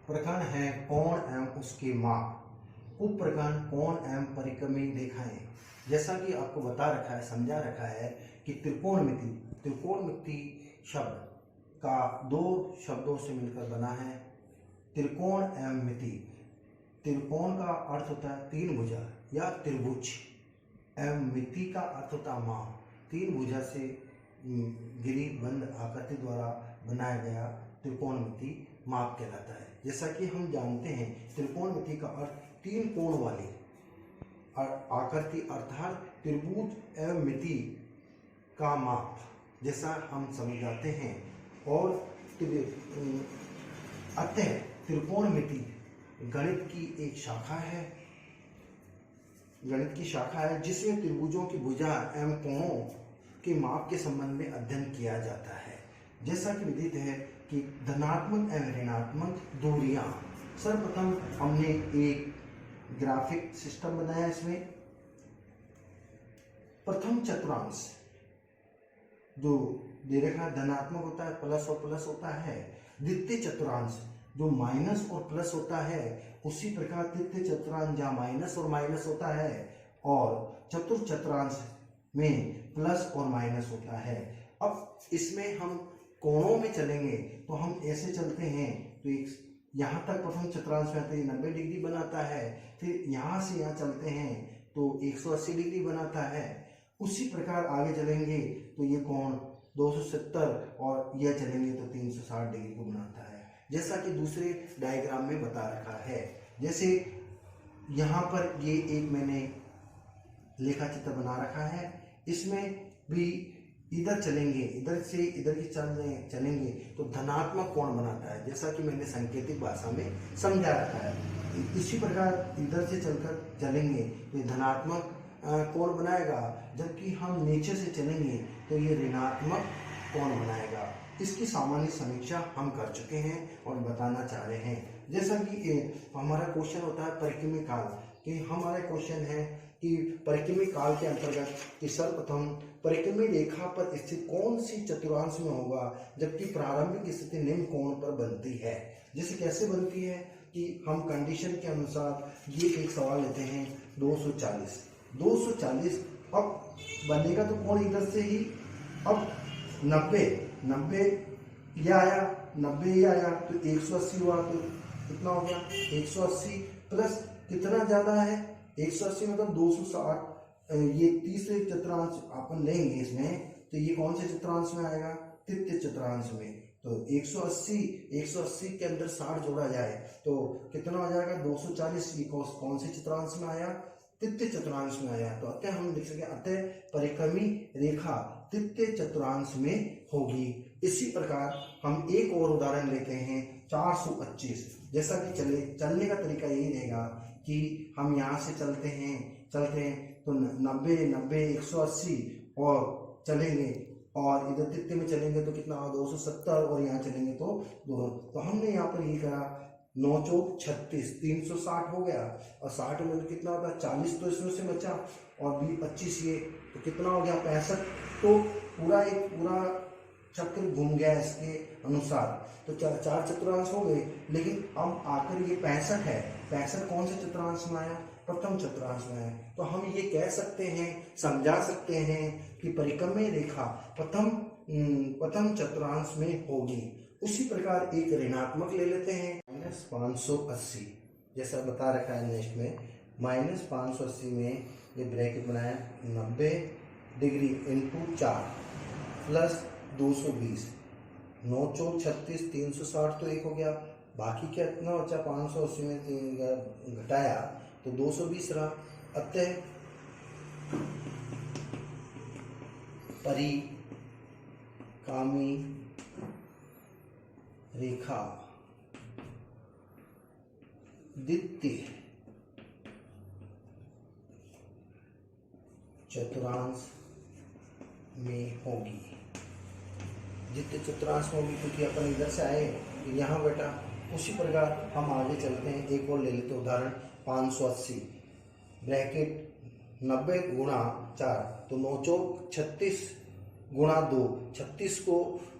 प्रकरण है कोण एवं उसके माप। उप प्रकरण कोण एवं परिक्रमी रेखाएं। जैसा कि आपको बता रखा है, समझा रखा है कि त्रिकोणमिति शब्द का दो शब्दों से मिलकर बना है, त्रिकोण एवं मिति। त्रिकोण का अर्थ होता है तीन भुजा या त्रिभुज, एवं मिति का अर्थ होता है माप। तीन भुजा से गिरी बंद आकृति द्वारा बनाया गया त्रिकोणमिति माप कहलाता है। जैसा कि हम जानते हैं त्रिकोणमिति का अर्थ तीन कोण वाली आकृति अर्थात त्रिभुज एवं मिति का माप, जैसा हम समझाते हैं। और अतः त्रिकोणमिति गणित की एक शाखा है, गणित की शाखा है जिसमें त्रिभुजों की भुजा एवं कोणों के माप के संबंध में अध्ययन किया जाता है। जैसा कि विदित है कि धनात्मक एवं ऋणात्मक दूरियां, सर्वप्रथम हमने एक ग्राफिक सिस्टम बनाया। इसमें प्रथम चतुर्थांश जो दे रखा है धनात्मक होता है, प्लस और प्लस होता है। द्वितीय चतुर्थांश जो माइनस और प्लस होता है, उसी प्रकार तृतीय चतुर्थांश जहाँ माइनस और माइनस होता है, और चतुर्थ चतुर्थांश में प्लस और माइनस होता है। अब इसमें हम कोणों में चलेंगे तो हम ऐसे चलते हैं, तो एक यहाँ तक प्रथम चतुर्थांश में आते 90 डिग्री बनाता है, फिर यहाँ से यहाँ चलते हैं तो 180 डिग्री बनाता है। उसी प्रकार आगे चलेंगे तो ये कोण 270 और यह चलेंगे तो 360 डिग्री को बनाता है, जैसा कि दूसरे डायग्राम में बता रखा है। जैसे यहाँ पर ये एक मैंने लेखा चित्र बना रखा है, इसमें भी इधर चलेंगे, इधर से इधर की चलेंगे तो धनात्मक कोण बनाता है, जैसा कि मैंने सांकेतिक भाषा में समझा रखा है। इसी प्रकार इधर से चलकर चलेंगे तो धनात्मक कोण बनाएगा, जबकि हम नीचे से चलेंगे तो ये ऋणात्मक कोण बनाएगा। इसकी सामान्य समीक्षा हम कर चुके हैं और बताना चाह रहे हैं। जैसा कि हमारा क्वेश्चन होता है परिक्रमी काल, कि हमारा क्वेश्चन है कि परिक्रमी काल के अंतर्गत कि सर्वप्रथम परिक्रमी रेखा पर स्थित कौन सी चतुर्थांश में होगा, जबकि प्रारंभिक स्थिति निम्न कोण पर बनती है। जैसे कैसे बनती है कि हम कंडीशन के अनुसार ये एक सवाल लेते हैं 240 अब बनेगा तो कोण इधर से ही, अब 90 ये आया, 90 ये आया तो 180 हुआ, तो कितना हो गया 180 प्लस कितना ज्यादा है 180 मतलब 260। ये तीसरे चतुर्थांश अपन लेंगे इसमें, तो ये कौन से चतुर्थांश में आएगा, तृतीय चतुर्थांश में। तो 180 के अंदर 60 जोड़ा जाए तो कितना हो जाएगा 240। कौन से चतुर्थांश में आया, तृतीय चतुर्थांश में आया। तो अतः हम लिख सके अतः परिक्रमी रेखा तृतीय चतुर्थांश में होगी। इसी प्रकार हम एक और उदाहरण लेते हैं 425। जैसा कि चलने का तरीका यही रहेगा कि हम यहाँ से चलते हैं तो 90 180 और चलेंगे, और इधर तृतीय में चलेंगे तो कितना 270, और यहाँ चलेंगे तो हमने यहाँ पर ये करा 9 चौक 36 360 हो गया, और 60 में तो कितना होता है 40, तो इसमें से बचा, और 25 ये तो कितना हो गया 65। तो पूरा चक्र घूम गया इसके अनुसार। तो चार चतुर्थांश हो गए, लेकिन अब आकर ये 65 है। 65 कौन से चतुर्थांश में आया, प्रथम चतुर्थांश में आया। तो हम ये कह सकते हैं, समझा सकते हैं कि परिक्रमी रेखा प्रथम चतुर्थांश में होगी। उसी प्रकार एक ऋणात्मक ले लेते हैं -580, जैसा बता रखा है नेक्स्ट में -580 में ये ब्रैकेट बनाया 90 डिग्री इंटू 4 प्लस 220, 9 चौक 36 360 तो एक हो गया, बाकी क्या इतना बचा 580 में घटाया तो 220 रहा। अतः परिक्रमी रेखा द्वितीय चतुर्थांश में होगी। द्वितीय चतुर्थांश में होगी क्योंकि अपन इधर से आए यहाँ बेटा। उसी प्रकार हम आगे चलते हैं, एक और ले लेते हैं उदाहरण 580 ब्रैकेट 90 गुणा 4 तो 9 चौक 36 गुणा 2, 36 को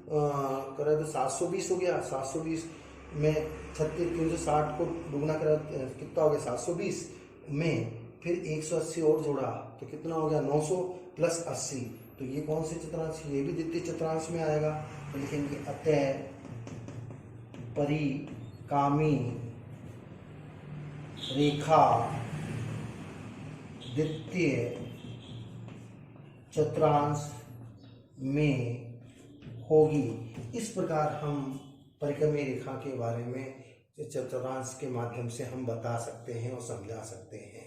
करे तो 720 हो गया। 720 में 360 को दुगना करा कितना हो गया 720 में फिर 180 और जोड़ा तो कितना हो गया 900 प्लस 80। तो ये कौन से चतुर्थांश, ये भी द्वितीय चतुर्थांश में आएगा। तो लिखेंगे अतः परिकामी रेखा द्वितीय चतुर्थांश में होगी। इस प्रकार हम परिक्रमी रेखा के बारे में चतुर्थांश के माध्यम से हम बता सकते हैं और समझा सकते हैं।